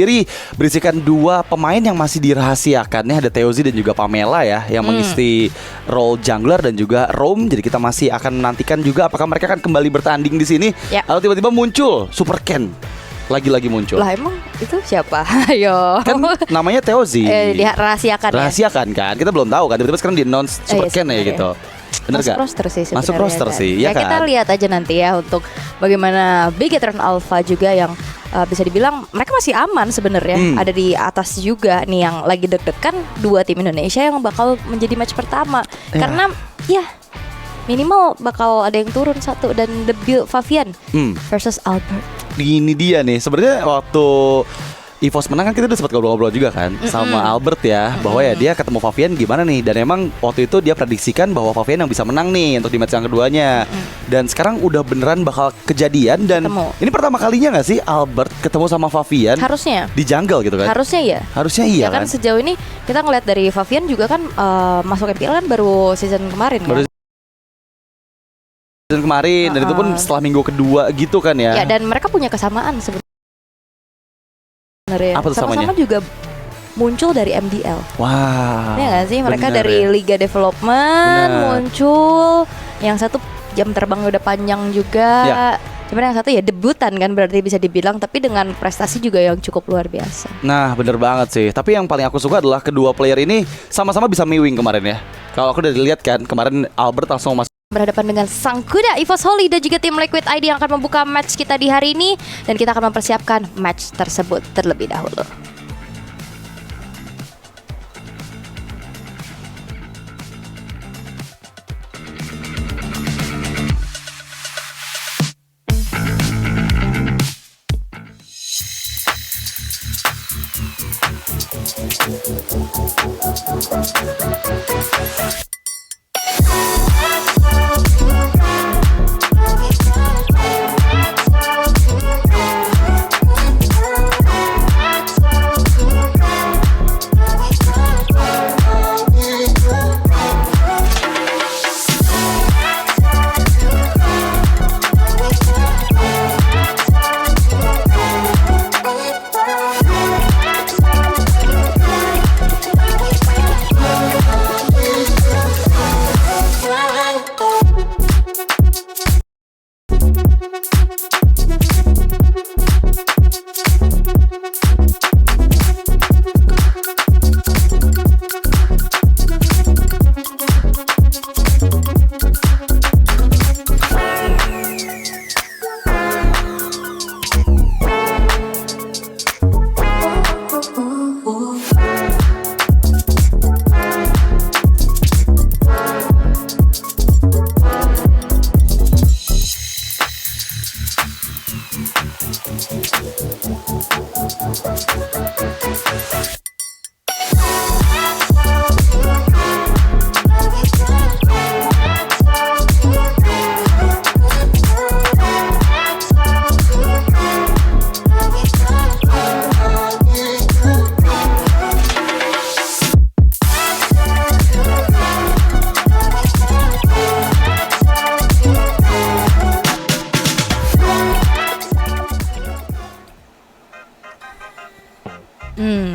Sendiri berisikan dua pemain yang masih dirahasiakan ya, ada Theozy dan juga Pamela ya yang mengisi role jungler dan juga roam. Jadi kita masih akan menantikan juga apakah mereka akan kembali bertanding di sini. Ya. Lalu tiba-tiba muncul Super Ken. Lagi-lagi muncul. Lah emang itu siapa? Ayo. Kan namanya Theozy. Dirahasiakan ya. Rahasiakan kan. Kita belum tahu kan. Tiba-tiba sekarang di announce Super Ken ya gitu. Bener Masuk gak? roster sih sebenarnya. Masuk roster kan. sih, ya kan? Kita lihat aja nanti ya untuk bagaimana Bigetron Alpha juga yang bisa dibilang mereka masih aman sebenarnya. Ada di atas juga nih yang lagi deg-degan dua tim Indonesia yang bakal menjadi match pertama. Ya. Karena ya minimal bakal ada yang turun satu dan debut Favian versus Albert. Ini dia nih. Sebenarnya waktu EVOS menang kan kita udah sempat ngobrol-ngobrol juga kan sama Albert ya, bahwa ya dia ketemu Favian gimana nih, dan emang waktu itu dia prediksikan bahwa Favian yang bisa menang nih untuk di match yang keduanya. Dan sekarang udah beneran bakal kejadian dan ini pertama kalinya gak sih Albert ketemu sama Favian? Harusnya di jungle gitu kan? Harusnya ya. Harusnya iya ya kan. Sejauh ini kita ngeliat dari Favian juga kan masuk MPL kan baru season kemarin kan. Season kemarin dan itu pun setelah minggu kedua gitu kan ya. Ya dan mereka punya kesamaan sebenarnya. Apa tuh Sama-sama juga muncul dari MDL. Wah. Iya gak sih? Mereka bener dari ya. Liga Development muncul. Yang satu jam terbang udah panjang juga. Ya. Cuman yang satu ya debutan kan berarti bisa dibilang, tapi dengan prestasi juga yang cukup luar biasa. Nah bener banget sih. Tapi yang paling aku suka adalah kedua player ini sama-sama bisa mewing kemarin ya. Kalau aku udah dilihat kan kemarin Albert langsung masuk Berhadapan dengan sang kuda EVOS Holy dan juga tim Liquid ID yang akan membuka match kita di hari ini. Dan kita akan mempersiapkan match tersebut terlebih dahulu.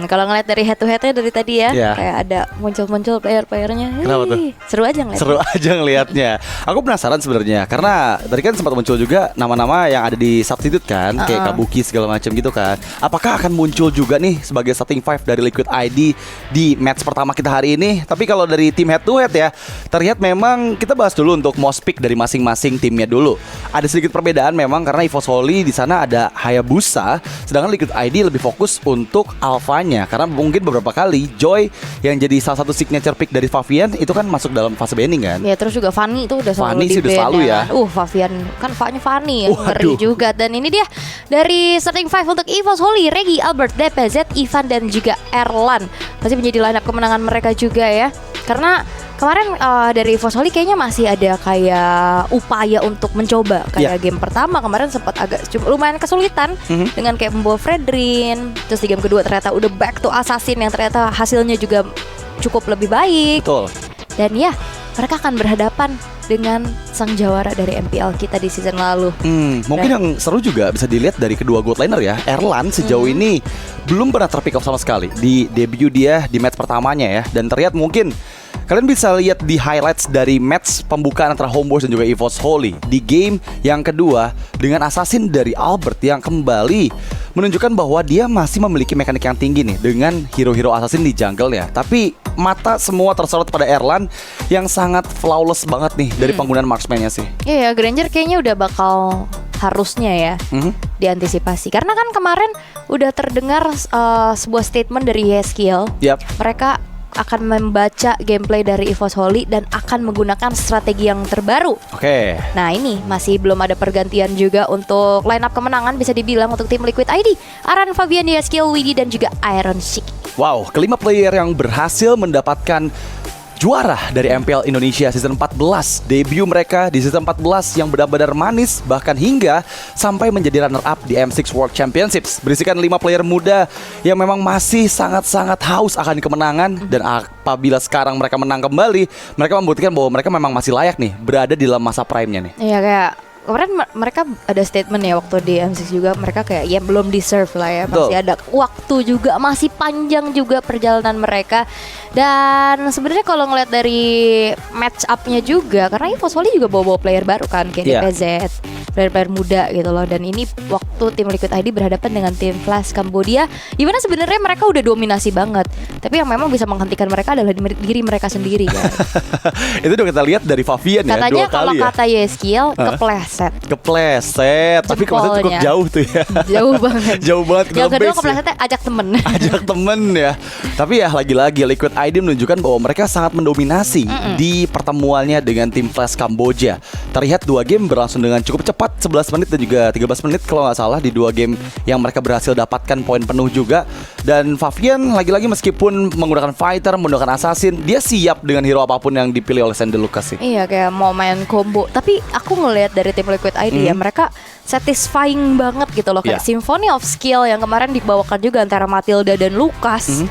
Kalau ngeliat dari head to headnya dari tadi ya, kayak ada muncul-muncul player-playernya. Kenapa tuh? Seru aja ngeliatnya. Seru aja ngelihatnya. Aku penasaran sebenarnya karena tadi kan sempat muncul juga nama-nama yang ada di substitute kan, kayak Kabuki segala macam gitu kan. Apakah akan muncul juga nih sebagai starting five dari Liquid ID di match pertama kita hari ini? Tapi kalau dari tim head to head ya, terlihat memang kita bahas dulu untuk most pick dari masing-masing timnya dulu. Ada sedikit perbedaan memang karena EVOS Holy di sana ada Hayabusa, sedangkan Liquid ID lebih fokus untuk alfanya. Karena mungkin beberapa kali Joy yang jadi salah satu signature pick dari Favian itu kan masuk dalam fase banning kan. Ya terus juga Fanny itu udah selalu Fanny sih udah selalu ya. Favian kan Fanny ya, ngeri juga. Dan ini dia dari starting five untuk EVOS Holy, Regi, Albert, DPZ, Ivan dan juga Erlan. Masih menjadi line up kemenangan mereka juga ya. Karena kemarin dari EVOS Holy kayaknya masih ada kayak upaya untuk mencoba kayak game pertama kemarin sempat agak lumayan kesulitan dengan kayak membawa Fredrin. Terus di game kedua ternyata udah back to Assassin yang ternyata hasilnya juga cukup lebih baik. Betul. Dan ya mereka akan berhadapan dengan sang jawara dari MPL kita di season lalu. Mungkin yang seru juga bisa dilihat dari kedua gold laner ya. Erlan sejauh ini belum pernah terpick up sama sekali di debut dia di match pertamanya ya. Dan terlihat mungkin kalian bisa lihat di highlights dari match pembukaan antara Homeboyz dan juga EVOS Holy di game yang kedua dengan assassin dari Albert yang kembali menunjukkan bahwa dia masih memiliki mekanik yang tinggi nih dengan hero-hero assassin di jungle ya. Tapi mata semua tersorot pada Erlan yang sangat flawless banget nih dari penggunaan marksman-nya sih. Iya, Granger kayaknya udah bakal harusnya ya diantisipasi. Karena kan kemarin udah terdengar sebuah statement dari Yeskiel. Mereka akan membaca gameplay dari EVOS Holy dan akan menggunakan strategi yang terbaru. Nah ini masih belum ada pergantian juga untuk line up kemenangan bisa dibilang untuk tim Liquid ID. Aran, Fabian, Yeskiel, Widi dan juga Iron Sheik. Wow, kelima player yang berhasil mendapatkan juara dari MPL Indonesia season 14. Debut mereka di season 14 yang benar-benar manis, bahkan hingga sampai menjadi runner up di M6 World Championships. Berisikan 5 player muda yang memang masih sangat-sangat haus akan kemenangan. Dan apabila sekarang mereka menang kembali, mereka membuktikan bahwa mereka memang masih layak nih berada di dalam masa prime-nya nih. Iya, kayak kemarin mereka ada statement ya waktu di M6 juga, mereka kayak ya belum deserve lah ya, masih ada waktu juga, masih panjang juga perjalanan mereka. Dan sebenarnya kalau ngeliat dari match up-nya juga, karena EVOS Holy juga bawa player baru kan kayak DPZ, player-player muda gitu loh. Dan ini waktu tim Liquid ID berhadapan dengan tim Flash Cambodia, dimana sebenarnya mereka udah dominasi banget, tapi yang memang bisa menghentikan mereka adalah diri mereka sendiri kan. Itu udah kita lihat dari Fabian ya, katanya 2 kali kalau ya. kata Yeskiel Kepleset. Tapi kepleset cukup jauh tuh ya. Jauh banget. Jauh banget. Yang kedua keplesetnya ajak temen. Ajak temen ya. Tapi ya lagi-lagi Liquid ID menunjukkan bahwa mereka sangat mendominasi di pertemuannya dengan tim Flash Kamboja. Terlihat 2 game berlangsung dengan cukup cepat, 11 menit dan juga 13 menit kalau nggak salah di 2 game yang mereka berhasil dapatkan poin penuh juga. Dan Fabian lagi-lagi meskipun menggunakan fighter, menggunakan assassin, dia siap dengan hero apapun yang dipilih oleh Sandy Lucas sih. Iya, kayak mau main combo. Tapi aku ngelihat dari tim Liquid ID ya, mereka satisfying banget gitu loh. Kayak Symphony of Skill yang kemarin dibawakan juga antara Matilda dan Lucas.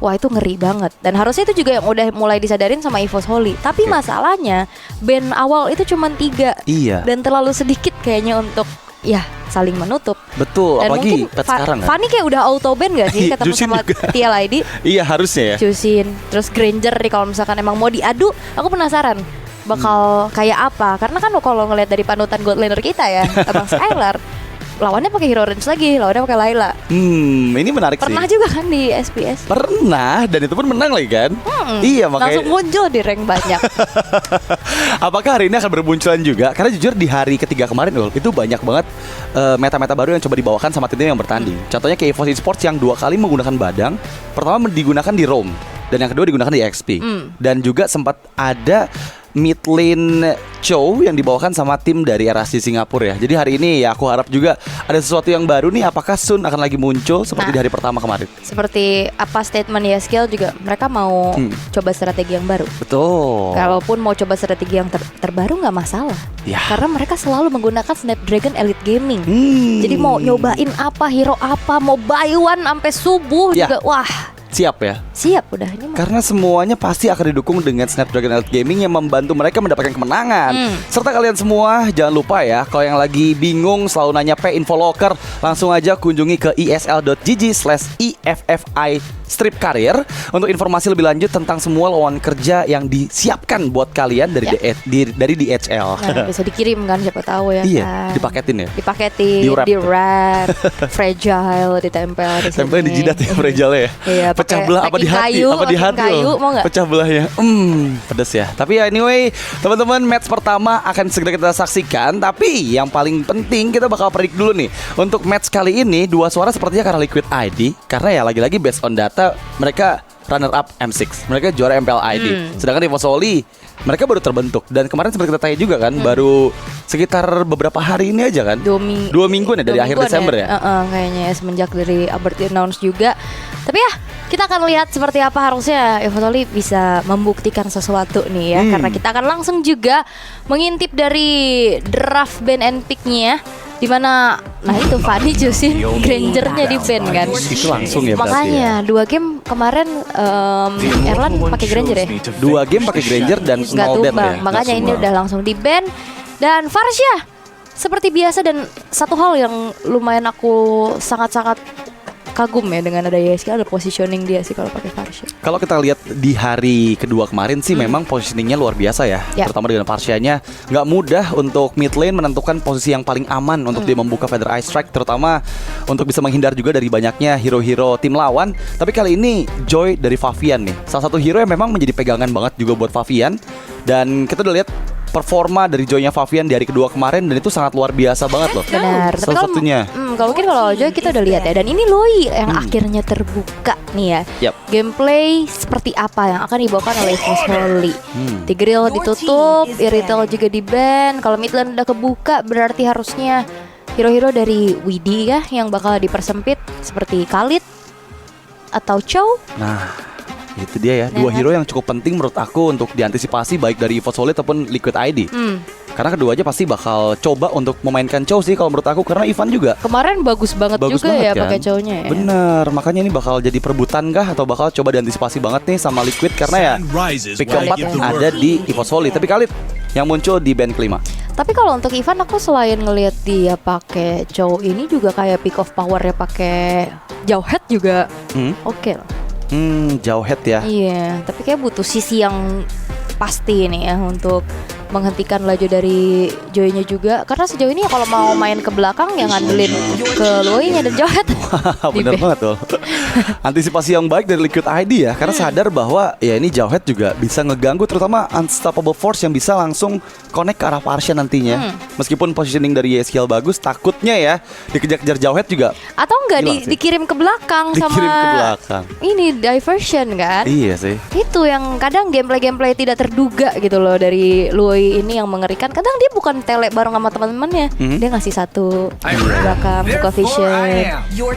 Wah, itu ngeri banget. Dan harusnya itu juga yang udah mulai disadarin sama EVOS Holy. Tapi masalahnya band awal itu cuma 3. Dan terlalu sedikit kayaknya untuk ya saling menutup. Betul, dan apalagi sekarang kan. Fanny kayak udah auto ban gak sih ketemu sama TLID? Iya, harusnya ya. Jusin. Terus Granger nih kalau misalkan emang mau diadu, aku penasaran bakal kayak apa. Karena kan kalau ngelihat dari panutan gold laner kita ya, Abang Skylar, lawannya pakai hero range lagi, lawannya pakai Layla. Ini menarik Pernah sih. juga kan di SPS? Pernah, dan itu pun menang lagi kan? Iya, makanya langsung muncul di rank banyak. Apakah hari ini akan bermunculan juga? Karena jujur di hari ketiga kemarin itu banyak banget meta-meta baru yang coba dibawakan sama tim yang bertanding. Contohnya kayak EVOS Esports yang 2 kali menggunakan badang. Pertama digunakan di roam, dan yang kedua digunakan di XP. Dan juga sempat ada mid lane Chow yang dibawakan sama tim dari RSC Singapura ya. Jadi hari ini ya aku harap juga ada sesuatu yang baru nih. Apakah Sun akan lagi muncul seperti di hari pertama kemarin? Seperti apa statement Yeskiel juga, mereka mau coba strategi yang baru. Betul. Kalaupun mau coba strategi yang terbaru nggak masalah ya. Karena mereka selalu menggunakan Snapdragon Elite Gaming. Jadi mau nyobain apa, hero apa, mau buy one sampai subuh juga, wah siap ya? Siap udah ini mah. Karena semuanya pasti akan didukung dengan Snapdragon Elite Gaming yang membantu mereka mendapatkan kemenangan. Serta kalian semua jangan lupa ya, kalau yang lagi bingung selalu nanya Infolocker, langsung aja kunjungi ke esl.gg/EFFI Strip Career untuk informasi lebih lanjut tentang semua lowongan kerja yang disiapkan buat kalian dari DHL. Nah, bisa dikirim kan, siapa tahu ya. Iya, kan? dipaketin ya. Dipaketin, di wrap, fragile, ditempel di sini. Tempel di jidat ya, fragile ya. Iya, pecah belah apa di hati, kayu, apa di hati kayu, mau nggak? Pecah belahnya. Pedes ya. Tapi anyway, teman-teman, match pertama akan segera kita saksikan. Tapi yang paling penting kita bakal predik dulu nih. Untuk match kali ini 2 suara sepertinya karena Liquid ID. Karena ya lagi-lagi based on data, mereka runner up M6, mereka juara MPL ID. Sedangkan EVOS Holy mereka baru terbentuk. Dan kemarin seperti kita tanya juga kan, baru sekitar beberapa hari ini aja kan, 2 minggu nih dari akhir Desember ya. Kayaknya semenjak dari Albert announce juga. Tapi ya kita akan lihat seperti apa, harusnya EVOS Holy bisa membuktikan sesuatu nih ya. Karena kita akan langsung juga mengintip dari draft band and pick-nya Dimana, nah itu Fanny Jusin Grangernya di ban kan. Itu langsung ya berarti Makanya 2 game kemarin Erlan pakai Granger ya. 2 game pakai Granger dan Nggak no ban tumbang. ya. Makanya ini udah langsung di ban. Dan Farsha seperti biasa, dan satu hal yang lumayan aku sangat-sangat kagum ya dengan ada YSK, ada positioning dia sih kalau pakai Farsha. Kalau kita lihat di hari kedua kemarin sih memang positioningnya luar biasa ya. Terutama dengan Farshanya nggak mudah untuk mid lane menentukan posisi yang paling aman untuk dia membuka Feather Eye Strike, terutama untuk bisa menghindar juga dari banyaknya hero-hero tim lawan. Tapi kali ini Joy dari Favian nih, salah satu hero yang memang menjadi pegangan banget juga buat Favian. Dan kita udah lihat performa dari Joy-nya Favian di hari kedua kemarin, dan itu sangat luar biasa banget loh. Benar. Salah satunya. Kalau mungkin kalau Joy kita udah lihat ya. Dan ini Loi yang akhirnya terbuka nih ya. Yap. Gameplay seperti apa yang akan dibawakan oleh EVOS Holy. Tigreal ditutup, Irithel juga di ban. Kalau mid lane udah kebuka, berarti harusnya hero-hero dari WD ya yang bakal dipersempit, seperti Khalid atau Chow. Nah, itu dia ya, 2 hero yang cukup penting menurut aku untuk diantisipasi baik dari EVOS Holy ataupun Liquid ID. Karena keduanya pasti bakal coba untuk memainkan Chow sih kalau menurut aku, karena Ivan juga Kemarin bagus banget juga banget ya kan? pakai Chow-nya ya. Bener, makanya ini bakal jadi perebutan kah atau bakal coba diantisipasi banget nih sama Liquid, karena ya pick keempat ada di EVOS Holy. Tapi Khalid yang muncul di band kelima. Tapi kalau untuk Ivan, aku selain ngelihat dia pakai Chow ini juga kayak pick of power-nya pakai Jauhead juga oke lah. Jauh head ya. Iya, tapi kayak butuh sisi yang pasti nih ya untuk menghentikan laju dari Joy-nya juga. Karena sejauh ini ya kalau mau main ke belakang yang ngandelin ke Loi-nya dan Jauhead. Bener banget tuh. Antisipasi yang baik dari Liquid ID ya, karena sadar bahwa ya ini Jauhead juga bisa ngeganggu, terutama Unstoppable Force yang bisa langsung connect ke arah Farsha nantinya. Meskipun positioning dari YSKL bagus, takutnya ya dikejar-kejar Jauhead juga. Atau enggak Hilang sih. dikirim ke belakang Dikirim sama ke belakang. ini diversion kan. Iya sih. Itu yang kadang gameplay tidak terduga gitu loh dari Loi ini yang mengerikan. Kadang dia bukan tele bareng sama teman-temannya, dia ngasih satu ke belakang, buka vision.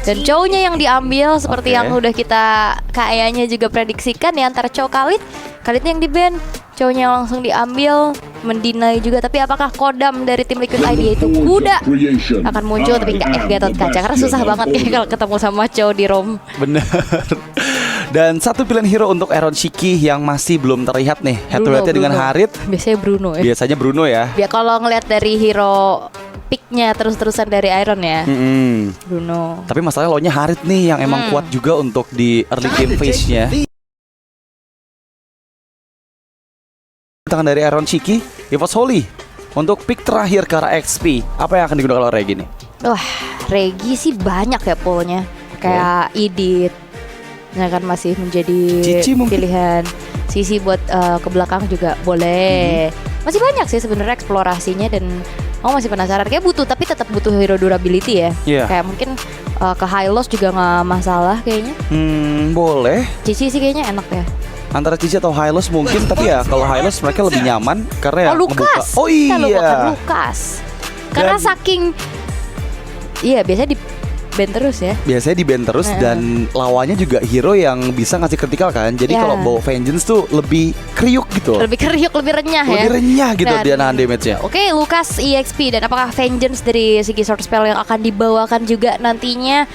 Dan Chow-nya yang diambil seperti yang udah kita kayaknya juga prediksikan ya, antara Chow Khalidnya yang di ban, Chow-nya langsung diambil, mendinai juga. Tapi apakah kodam dari tim Liquid ID yaitu kuda akan muncul, tapi nggak Gatot Kaca, karena susah banget kayak kalau ketemu sama Chow di ROM. Bener. Dan satu pilihan hero untuk Aaron Shiki yang masih belum terlihat nih head to headnya dengan Harit. Biasanya Bruno ya. Biasanya Bruno ya. Biar kalau ngelihat dari hero picknya terus-terusan dari Iron ya, Bruno. Tapi masalahnya lo-nya Harit nih yang emang kuat juga untuk di early game phase-nya. Tangan dari Aaron Shiki, EVOS Holy untuk pick terakhir ke arah XP. Apa yang akan digunakan oleh Regi nih? Wah, Regi sih banyak ya poolnya. Kayak Edith, ya kan masih menjadi Cici mungkin. pilihan. Sisi buat ke belakang juga boleh. Masih banyak sih sebenarnya eksplorasinya, dan aku masih penasaran. Kayak butuh, tapi tetap butuh hero durability ya. Kayak mungkin ke high loss juga nggak masalah kayaknya. Boleh. Cici sih kayaknya enak ya. Antara Cici atau Hylos mungkin, tapi ya kalau Hylos mereka lebih nyaman karena ya Lukas. ngebuka. Oh iya. Kita lupakan Lukas. Karena saking biasanya di ban terus ya. Biasanya di ban terus dan lawannya juga hero yang bisa ngasih critical kan. Jadi kalau bawa Vengeance tuh lebih kriuk gitu. Lebih kriuk, lebih renyah ya. Lebih renyah gitu dia nahan damage-nya. Oke, Lukas EXP, dan apakah Vengeance dari segi sword spell yang akan dibawakan juga nantinya?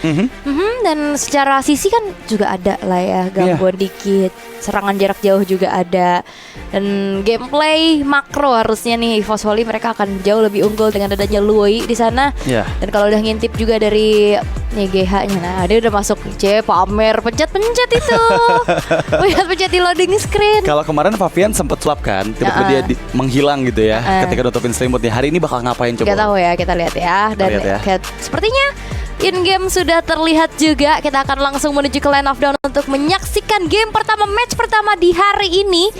Dan secara sisi kan juga ada lah ya, gangguan dikit, serangan jarak jauh juga ada. Dan gameplay makro harusnya nih EVOS Holy mereka akan jauh lebih unggul dengan adanya Loi di sana. Dan kalau udah ngintip juga dari GH-nya, nah dia udah masuk pamer pencet-pencet itu. Lihat pencet di loading screen. Kalau kemarin Favian sempet swap kan, tiba-tiba dia menghilang gitu ya ketika nutupin streamboot-nya. Hari ini bakal ngapain coba? Gak tahu ya, kita lihat ya. Dan sepertinya in-game sudah terlihat juga. Kita akan langsung menuju ke Land of Dawn untuk menyaksikan game pertama, match pertama di hari ini.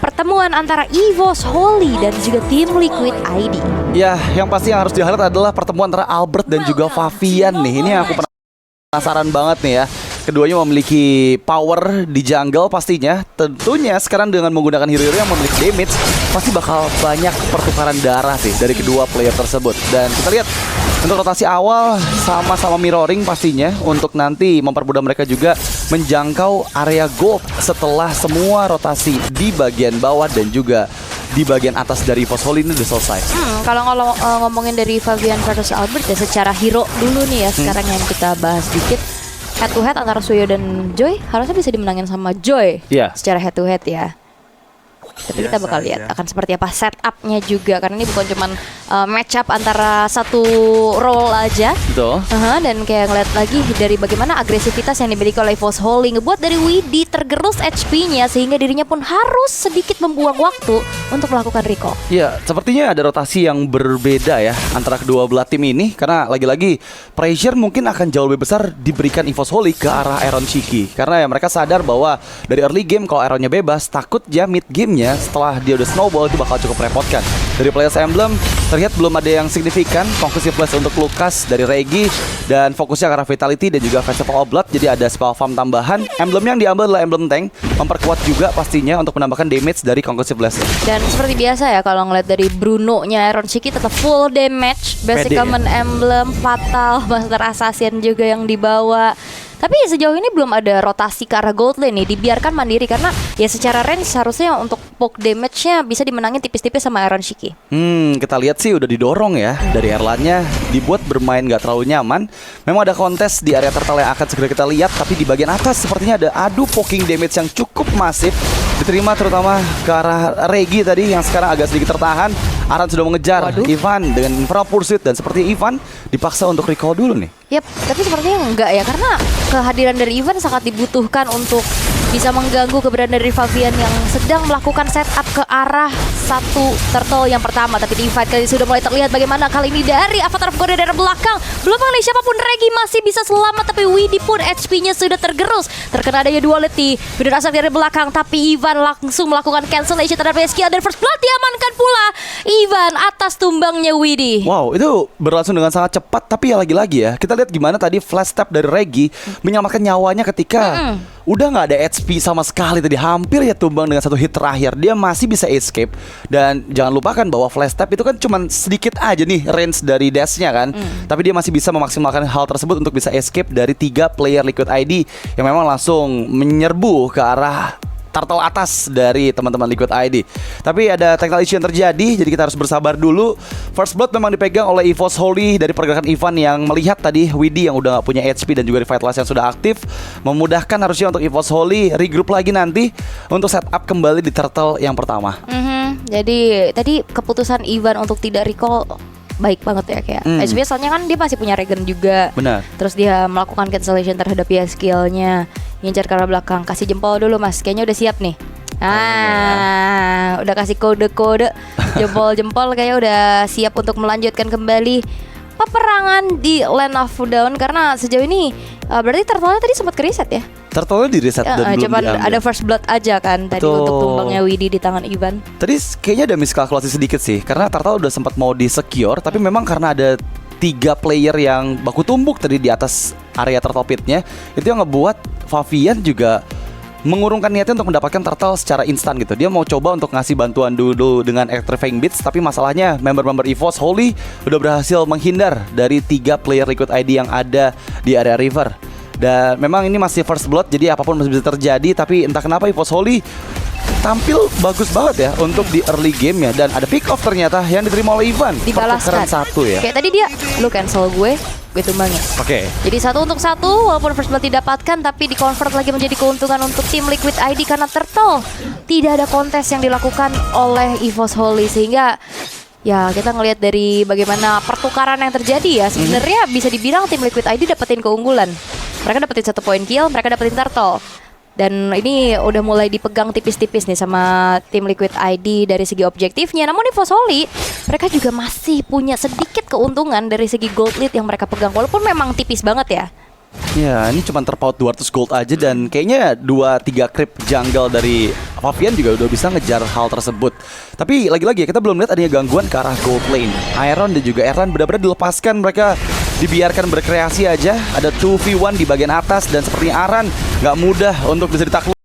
Pertemuan antara EVOS Holy dan juga tim Liquid ID. Ya, yang pasti yang harus di-highlight adalah pertemuan antara Albert dan juga Favian nih. Ini yang aku penasaran banget nih ya. Keduanya memiliki power di jungle pastinya. Tentunya sekarang dengan menggunakan hero-hero yang memiliki damage, pasti bakal banyak pertukaran darah sih dari kedua player tersebut. Dan kita lihat untuk rotasi awal sama-sama mirroring pastinya, untuk nanti mempermudah mereka juga menjangkau area gold setelah semua rotasi di bagian bawah dan juga di bagian atas dari EVOS Holy ini udah selesai. Kalau ngomongin dari Fabian versus Albert ya secara hero dulu nih ya sekarang yang kita bahas dikit. Head to head antara Suyo dan Joy harusnya bisa dimenangin sama Joy. Secara head to head ya. Tapi kita bakal lihat akan seperti apa setupnya juga, karena ini bukan cuman match up antara satu role aja. Betul. Dan kayak ngeliat lagi dari bagaimana agresivitas yang dimiliki oleh EVOS Holy ngebuat dari Widhi tergerus HP-nya sehingga dirinya pun harus sedikit membuang waktu untuk melakukan recall. Ya, sepertinya ada rotasi yang berbeda ya antara kedua belah tim ini, karena lagi-lagi pressure mungkin akan jauh lebih besar diberikan EVOS Holy ke arah Aaron Shiki, karena ya mereka sadar bahwa dari early game kalau Aaronnya bebas, takut ya mid gamenya setelah dia udah snowball itu bakal cukup merepotkan. Dari Players Emblem terlihat belum ada yang signifikan conclusive plus untuk Lucas dari Regi, dan fokusnya ke arah Vitality dan juga Festival of Blood, jadi ada spell farm tambahan. Emblem yang diambil adalah emblem tank, memperkuat juga pastinya untuk menambahkan damage dari conclusive blast. Dan seperti biasa ya kalau ngeliat dari Bruno-nya Aaron Shiki tetap full damage, basic common emblem, fatal, master assassin juga yang dibawa. Tapi sejauh ini belum ada rotasi ke arah gold lane nih, dibiarkan mandiri karena ya secara range seharusnya untuk poke damage-nya bisa dimenangin tipis-tipis sama Aaron Shiki. Kita lihat sih udah didorong ya dari Erlannya, dibuat bermain gak terlalu nyaman. Memang ada kontes di area turtle yang akan segera kita lihat, tapi di bagian atas sepertinya ada adu poking damage yang cukup masif diterima terutama ke arah Regi tadi yang sekarang agak sedikit tertahan. Aran sudah mengejar Ivan dengan Infernal Pursuit, dan seperti Ivan dipaksa untuk recall dulu nih. Tapi sepertinya enggak ya, karena kehadiran dari Ivan sangat dibutuhkan untuk bisa mengganggu keberadaan dari Fabian yang sedang melakukan setup ke arah satu turtle yang pertama. Tapi di fight kali ini sudah mulai terlihat bagaimana kali ini dari Avatar of God dari belakang. Belum mengenai siapapun, Regi masih bisa selamat, tapi Widhi pun HP-nya sudah tergerus. Terkena adanya duality, benar asal dari belakang, tapi Ivan langsung melakukan cancellation terhadap skill dan first blood diamankan pula Ivan atas tumbangnya Widhi. Wow, itu berlangsung dengan sangat cepat. Tapi ya lagi-lagi ya, kita lihat gimana tadi flash tap dari Regi menyelamatkan nyawanya ketika udah nggak ada HP sama sekali tadi, hampir ya tumbang dengan satu hit terakhir. Dia masih bisa escape, dan jangan lupakan bahwa flash tap itu kan cuma sedikit aja nih range dari dash-nya kan. Tapi dia masih bisa memaksimalkan hal tersebut untuk bisa escape dari 3 player Liquid ID yang memang langsung menyerbu ke arah turtle atas dari teman-teman Liquid ID. Tapi ada technical issue yang terjadi, jadi kita harus bersabar dulu. First blood memang dipegang oleh EVOS Holy dari pergerakan Ivan yang melihat tadi Widhi yang udah gak punya HP dan juga Revitalize yang sudah aktif, memudahkan harusnya untuk EVOS Holy regroup lagi nanti untuk setup kembali di turtle yang pertama. Jadi tadi keputusan Ivan untuk tidak recall baik banget ya, kayak HP soalnya kan dia masih punya regen juga. Benar. Terus dia melakukan cancellation terhadap ya skillnya, ngincar ke arah belakang, kasih jempol dulu mas, kayaknya udah siap nih. Udah kasih kode-kode jempol-jempol, kayaknya udah siap untuk melanjutkan kembali peperangan di Land of Dawn. Karena sejauh ini berarti turtle-nya tadi sempat ke-reset ya? Turtle-nya di-reset dan belum cuman diambil. ada first blood aja kan tadi untuk tumbangnya Widhi di tangan Ivan. Tadi kayaknya ada miskalkulasi sedikit sih, karena turtle udah sempat mau di-secure, tapi memang karena ada 3 player yang baku tumbuk tadi di atas area turtle pit-nya, itu yang ngebuat Fabian juga mengurungkan niatnya untuk mendapatkan turtle secara instan gitu. Dia mau coba untuk ngasih bantuan dulu dengan Electrifying Beats, tapi masalahnya member-member EVOS Holy udah berhasil menghindar dari 3 player Liquid ID yang ada di area river. Dan memang ini masih first blood, jadi apapun masih bisa terjadi. Tapi entah kenapa EVOS Holy tampil bagus banget ya untuk di early game ya. Dan ada pick off ternyata yang diterima oleh Ivan. Dibalaskan satu ya. Kayak tadi dia, lu cancel gue tumbangin. Jadi 1 untuk 1, walaupun first blood didapatkan, tapi di convert lagi menjadi keuntungan untuk tim Liquid ID karena turtle tidak ada kontes yang dilakukan oleh EVOS Holy. Sehingga ya kita ngelihat dari bagaimana pertukaran yang terjadi ya, sebenarnya bisa dibilang tim Liquid ID dapetin keunggulan. Mereka dapetin 1 poin kill, mereka dapetin turtle. Dan ini udah mulai dipegang tipis-tipis nih sama tim Liquid ID dari segi objektifnya. Namun EVOS Holy, mereka juga masih punya sedikit keuntungan dari segi gold lead yang mereka pegang, walaupun memang tipis banget ya. Ya, ini cuma terpaut 200 gold aja, dan kayaknya 2-3 creep jungle dari Fabian juga udah bisa ngejar hal tersebut. Tapi lagi-lagi kita belum lihat adanya gangguan ke arah gold lane. Iron dan juga Erlan benar-benar dilepaskan, mereka dibiarkan berkreasi aja. Ada 2v1 di bagian atas, dan sepertinya Aran gak mudah untuk bisa ditakluk.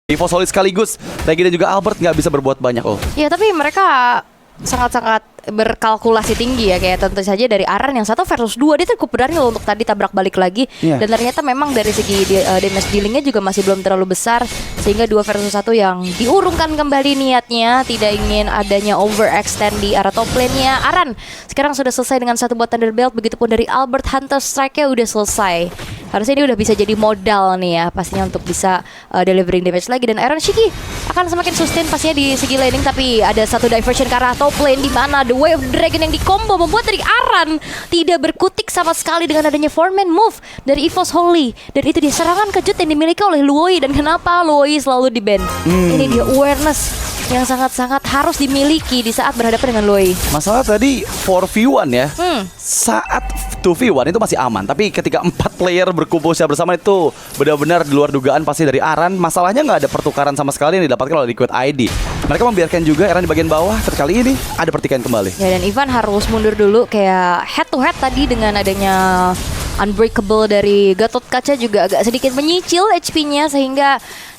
EVOS Holy sekaligus Regi dan juga Albert gak bisa berbuat banyak. Ya tapi mereka sangat-sangat berkalkulasi tinggi ya, kayak tentu saja dari Aran yang 1 versus 2 dia cukup berani loh untuk tadi tabrak balik lagi. Dan ternyata memang dari segi damage dealingnya juga masih belum terlalu besar, sehingga 2 versus 1 yang diurungkan kembali niatnya, tidak ingin adanya overextend di arah top lane-nya. Aran sekarang sudah selesai dengan 1 buat Thunderbelt, begitupun dari Albert, Hunter Strike-nya udah selesai. Harusnya ini udah bisa jadi modal nih ya pastinya untuk bisa delivering damage lagi. Dan Iron Shiki akan semakin sustain pastinya di segi laning, tapi ada satu diversion ke arah top lane di mana The Way of the Dragon yang di combo membuat dari Aran tidak berkutik sama sekali dengan adanya 4-man move dari EVOS Holy. Dan itu dia serangan kejut yang dimiliki oleh Luoi. Dan kenapa Luoi selalu di ban? Ini dia awareness yang sangat-sangat harus dimiliki di saat berhadapan dengan Luoi. Masalah tadi 4v1 ya. Saat 2v1 itu masih aman, tapi ketika 4 player berkumpul secara bersama itu benar-benar di luar dugaan pasti dari Aran. Masalahnya nggak ada pertukaran sama sekali yang didapatkan oleh Liquid ID. Mereka membiarkan juga Aran di bagian bawah. Kali ini ada pertikaian kembali. Ya, dan Ivan harus mundur dulu kayak head to head tadi dengan adanya Unbreakable dari Gatot Kaca juga agak sedikit menyicil HP-nya, sehingga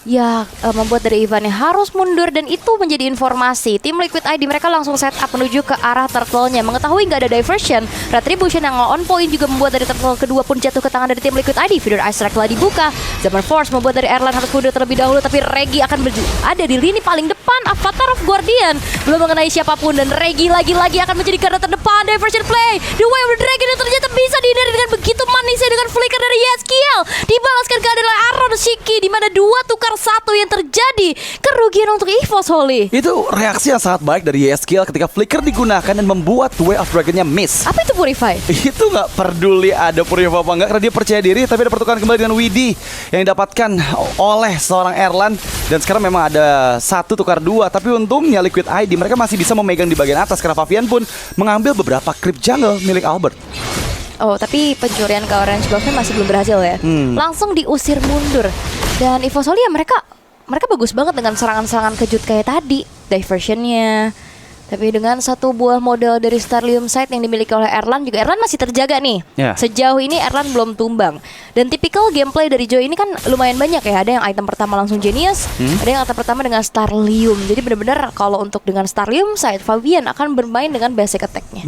ya membuat dari Ivan yang harus mundur. Dan itu menjadi informasi tim Liquid ID, mereka langsung set up menuju ke arah turtle-nya. Mengetahui nggak ada diversion, Retribution yang on point juga membuat dari turtle kedua pun jatuh ke tangan dari tim Liquid ID. Feeder Ice Strike telah dibuka, Zaman Force membuat dari Erlan harus mundur terlebih dahulu, tapi Regi akan ada di lini paling depan. Avatar of Guardian belum mengenai siapapun, dan Regi lagi-lagi akan menjadi garda terdepan. Diversion play, The Way of the Dragon yang ternyata bisa dihindari dengan begitu manisnya dengan flicker dari Yeskiel. Dibalaskan ke adalah Aron Shiki, di mana 2 tukar 1 yang terjadi kerugian untuk EVOS Holy. Itu reaksi yang sangat baik dari Yeskiel ketika flicker digunakan dan membuat Way of Dragon-nya miss. Apa itu Purify? Itu nggak peduli ada Purify apa enggak, karena dia percaya diri. Tapi ada pertukaran kembali dengan Widi yang didapatkan oleh seorang Erlan. Dan sekarang memang ada 1 tukar 2, tapi untungnya Liquid ID mereka masih bisa memegang di bagian atas, karena Favian pun mengambil beberapa creep jungle milik Albert. Oh, tapi pencurian ke orange buff-nya masih belum berhasil ya. Langsung diusir mundur. Dan EVOS Holy ya mereka bagus banget dengan serangan-serangan kejut kayak tadi, diversionnya. Tapi dengan 1 buah model dari Starlium Sight yang dimiliki oleh Erlan, juga Erlan masih terjaga nih. Sejauh ini Erlan belum tumbang. Dan tipikal gameplay dari Joy ini kan lumayan banyak ya. Ada yang item pertama langsung Genius, ada yang item pertama dengan Starlium. Jadi benar-benar kalau untuk dengan Starlium Sight, Fabian akan bermain dengan basic attack-nya.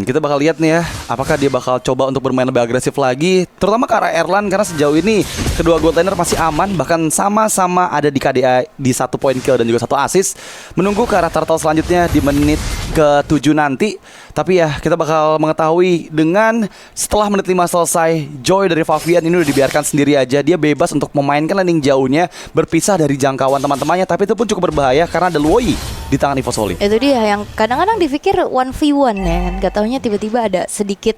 Kita bakal lihat nih ya, apakah dia bakal coba untuk bermain lebih agresif lagi, terutama ke arah Erlan, karena sejauh ini kedua gold laner masih aman, bahkan sama-sama ada di KDA di 1 point kill dan juga 1 assist. Menunggu ke arah turtle selanjutnya di menit ke-7 nanti. Tapi ya kita bakal mengetahui dengan setelah menit 5 selesai, Joy dari Favian ini udah dibiarkan sendiri aja. Dia bebas untuk memainkan landing jauhnya, berpisah dari jangkauan teman-temannya. Tapi itu pun cukup berbahaya karena ada Luoi di tangan EVOS Holy. Itu dia yang kadang-kadang dipikir 1v1 ya kan, gak taunya tiba-tiba ada sedikit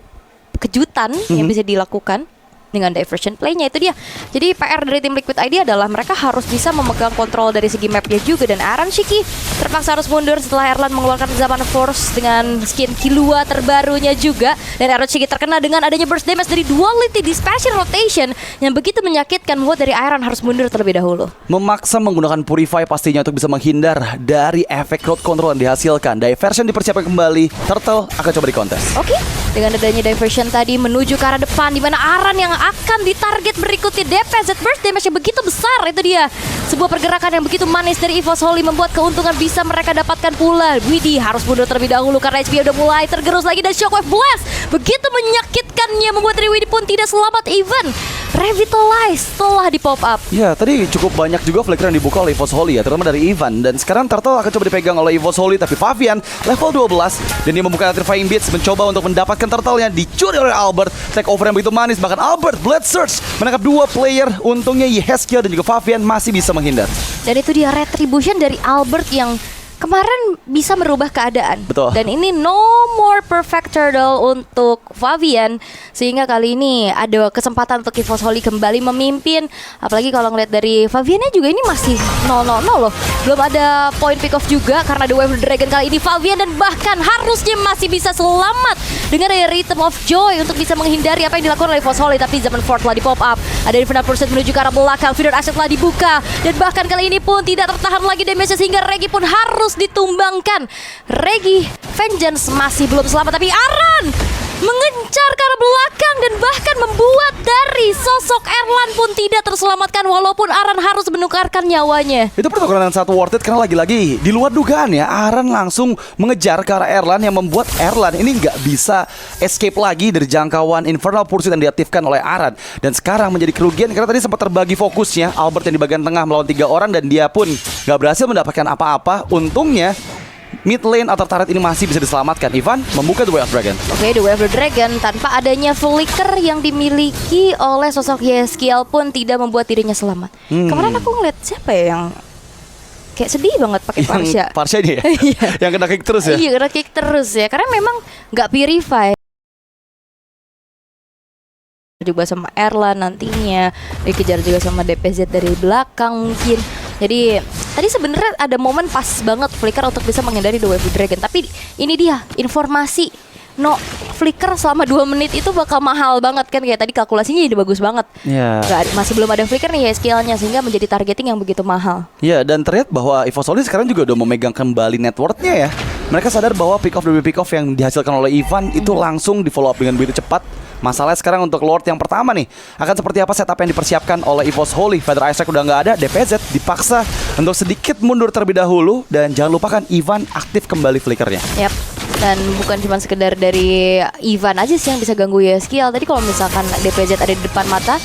kejutan yang bisa dilakukan dengan diversion play-nya. Itu dia. Jadi PR dari tim Liquid ID adalah mereka harus bisa memegang kontrol dari segi map-nya juga. Dan Aran Shiki terpaksa harus mundur setelah Erlan mengeluarkan Zaman Force dengan skin Killua terbarunya juga. Dan Aran Shiki terkena dengan adanya burst damage dari Duality di Special Rotation yang begitu menyakitkan, membuat dari Aran harus mundur terlebih dahulu. Memaksa menggunakan Purify pastinya untuk bisa menghindar dari efek crowd control yang dihasilkan. Diversion dipersiapkan kembali. Turtle akan coba dikontes. Oke, dengan adanya diversion tadi menuju ke arah depan, di mana Aran yang akan ditarget berikutnya. DPZ burst damage yang begitu besar. Itu dia, sebuah pergerakan yang begitu manis dari EVOS Holy membuat keuntungan bisa mereka dapatkan pula. Widi harus mundur terlebih dahulu karena HP udah mulai tergerus lagi, dan Shockwave Blast begitu menyakitkannya membuat dari Widi pun tidak selamat. Even Revitalize telah di pop up. Ya, tadi cukup banyak juga flicker yang dibuka oleh EVOS Holy ya, terutama dari Ivan. Dan sekarang Turtle akan coba dipegang oleh EVOS Holy, tapi Favian level 12 dan dia membuka Electrifying Beats mencoba untuk mendapatkan Turtle yang dicuri oleh Albert. Take over yang begitu manis, bahkan Albert Blood Surge menangkap 2 player. Untungnya Yeskiel dan juga Favian masih bisa menghindar. Dan itu dia Retribution dari Albert yang kemarin bisa merubah keadaan. Betul. Dan ini no more perfect turtle untuk Favian, sehingga kali ini ada kesempatan untuk EVOS Holy kembali memimpin. Apalagi kalau ngeliat dari Faviannya juga ini masih 0-0 loh. Belum ada point pick off juga karena The Wave of the Dragon kali ini Favian, dan bahkan harusnya masih bisa selamat dengan ada Rhythm of Joy untuk bisa menghindari apa yang dilakukan oleh EVOS Holy. Tapi Zaman Force telah di pop up. Ada Infinite Pursuit menuju ke arah belakang. Feeder Asset telah dibuka, dan bahkan kali ini pun tidak tertahan lagi damage, sehingga Regi pun harus ditumbangkan. Regi Vengeance masih belum selamat, tapi Aran mengencar ke arah belakang dan bahkan membuat dari sosok Erlan pun tidak terselamatkan walaupun Aran harus menukarkan nyawanya. Itu pertukaran yang sangat worth it karena lagi-lagi di luar dugaan ya, Aran langsung mengejar ke arah Erlan yang membuat Erlan ini nggak bisa escape lagi dari jangkauan Infernal Pursuit yang diaktifkan oleh Aran. Dan sekarang menjadi kerugian karena tadi sempat terbagi fokusnya. Albert yang di bagian tengah melawan 3 orang dan dia pun nggak berhasil mendapatkan apa-apa. Untungnya mid lane atau turret ini masih bisa diselamatkan. Ivan membuka The Way of Dragon. Oke, The Way of the Dragon tanpa adanya flicker yang dimiliki oleh sosok Yeskiel pun tidak membuat dirinya selamat. Kemarin aku ngeliat siapa ya yang kayak sedih banget pakai Farsha. Farsha ini ya? Yang kena kick terus ya? Iya, kena kick terus ya. Karena memang nggak purify. Juga sama Erlan nantinya dikejar juga sama DPZ dari belakang mungkin. Jadi tadi sebenarnya ada momen pas banget Flicker untuk bisa menghindari The Wave of Dragon. Tapi ini dia informasi no Flicker selama 2 menit itu bakal mahal banget kan. Kayak tadi kalkulasinya jadi bagus banget. Masih belum ada Flicker nih ya skillnya, sehingga menjadi targeting yang begitu mahal. Ya, dan terlihat bahwa EVOS Holy sekarang juga udah memegang kembali networknya ya. Mereka sadar bahwa pick off demi pick off yang dihasilkan oleh Ivan itu langsung di follow up dengan begitu cepat. Masalahnya sekarang untuk Lord yang pertama nih, akan seperti apa setup yang dipersiapkan oleh EVOS Holy. Feather Isaac udah nggak ada, DPZ dipaksa untuk sedikit mundur terlebih dahulu. Dan jangan lupakan Ivan aktif kembali flickernya. Yap. Dan bukan cuma sekedar dari Ivan aja sih yang bisa ganggu Yeskiel. Tadi kalau misalkan DPZ ada di depan mata,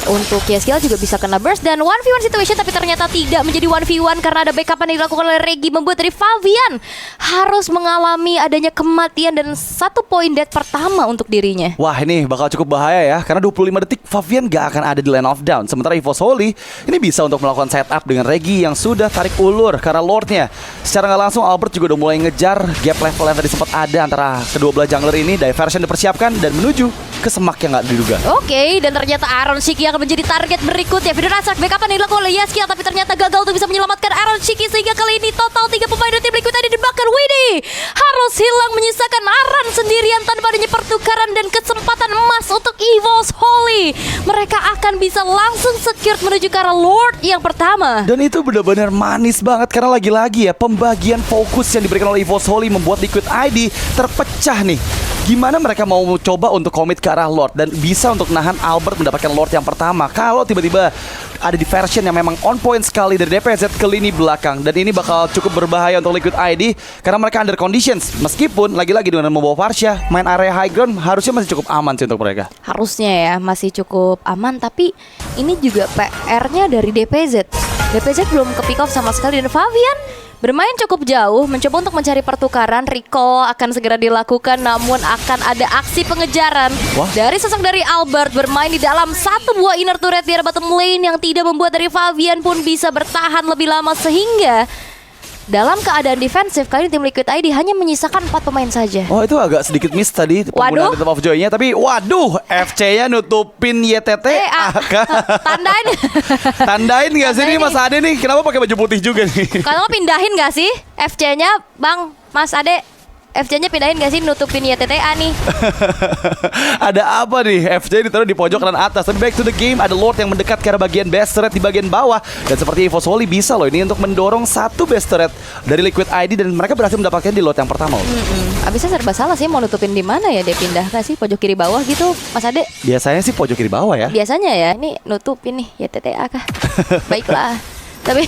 untuk Yeskiel juga bisa kena burst dan 1v1 situation, tapi ternyata tidak menjadi 1v1 karena ada backup yang dilakukan oleh Regi, membuat dari Favian harus mengalami adanya kematian dan 1 poin death pertama untuk dirinya. Wah, ini bakal cukup bahaya ya, karena 25 detik Favian gak akan ada di lane of down. Sementara EVOS Holy ini bisa untuk melakukan setup dengan Regi yang sudah tarik ulur karena Lordnya. Secara gak langsung Albert juga udah mulai ngejar gap level yang tadi sempat ada antara kedua belah jungler ini. Diversion dipersiapkan dan menuju ke semak yang gak diduga. Oke, dan ternyata Aaron Shiki akan menjadi target berikutnya. Video Rasak backup yang dilakukan oleh Yeskiel, tapi ternyata gagal untuk bisa menyelamatkan Aaron Shiki, sehingga kali ini total 3 pemain dari tim Liquid ID dibakar. Widih harus hilang, menyisakan Aaron sendirian tanpa adanya pertukaran dan kesempatan emas untuk EVOS Holy. Mereka akan bisa langsung secure menuju ke arah Lord yang pertama. Dan itu benar-benar manis banget karena lagi-lagi ya, pembagian fokus yang diberikan oleh EVOS Holy membuat Liquid ID terpecah nih. Gimana mereka mau coba untuk komit ke arah Lord dan bisa untuk nahan Albert mendapatkan Lord yang pertama kalau tiba-tiba ada diversion yang memang on point sekali dari DPZ ke lini belakang. Dan ini bakal cukup berbahaya untuk Liquid ID karena mereka under conditions. Meskipun lagi-lagi dengan membawa Farsha, main area high ground harusnya masih cukup aman sih untuk mereka. Harusnya ya masih cukup aman, tapi ini juga PR-nya dari DPZ. DPZ belum ke pick off sama sekali dan Favian bermain cukup jauh, mencoba untuk mencari pertukaran. Recall akan segera dilakukan, namun akan ada aksi pengejaran dari sosok dari Albert bermain di dalam 1 buah inner turret di arah bottom lane yang tidak membuat dari Favian pun bisa bertahan lebih lama, sehingga dalam keadaan defensif kali ini tim Liquid ID hanya menyisakan 4 pemain saja. Oh, itu agak sedikit miss tadi penggunaan Rhythm of Joy-nya, tapi waduh, FC-nya nutupin YTT. Tandain. Tandain nggak sih nih Mas Ade nih? Kenapa pakai baju putih juga nih? Kalau pindahin nggak sih FC-nya, Bang Mas Ade? FC-nya pindahin gak sih nutupin YTTA nih? Ada apa nih? FC ditaruh di pojok kanan atas. Tapi back to the game, ada Lord yang mendekat ke arah bagian base turret di bagian bawah. Dan seperti EVOS Holy bisa loh ini untuk mendorong 1 base turret dari Liquid ID. Dan mereka berhasil mendapatkan di Lord yang pertama. Abisnya serba salah sih, mau nutupin di mana ya? Dia pindah gak sih pojok kiri bawah gitu, Mas Ade? Biasanya sih pojok kiri bawah ya. Biasanya ya, ini nutupin nih YTTA kah? Baiklah. Tapi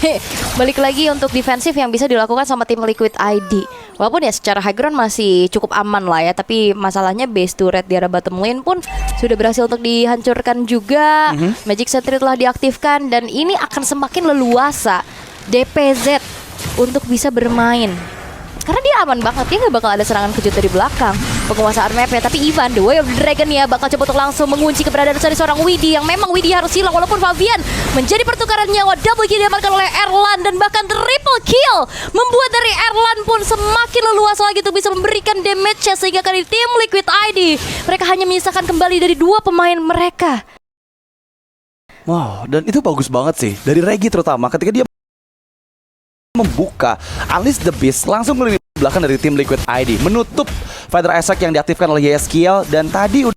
balik lagi untuk defensif yang bisa dilakukan sama tim Liquid ID. Walaupun ya secara high ground masih cukup aman lah ya, tapi masalahnya base turret di arah bottom lane pun sudah berhasil untuk dihancurkan juga. Magic Sentry telah diaktifkan dan ini akan semakin leluasa DPZ untuk bisa bermain. Karena dia aman banget, dia gak bakal ada serangan kejut dari belakang. Penguasaan mapnya, tapi Ivan, The Way of the Dragon ya bakal coba untuk langsung mengunci keberadaan dari seorang Widih. Yang memang Widih harus hilang, walaupun Favian menjadi pertukaran nyawa. Double kill diamankan oleh Erlan dan bahkan triple kill membuat dari Erlan pun semakin leluasa lagi untuk bisa memberikan damage-nya. Sehingga kali tim Liquid ID mereka hanya menyisakan kembali dari 2 pemain mereka. Wow, dan itu bagus banget sih dari Regi terutama ketika dia membuka Unleash the Beast langsung ke lini belakang dari tim Liquid ID, menutup Feather Isaac yang diaktifkan oleh Yeskiel. Dan tadi udah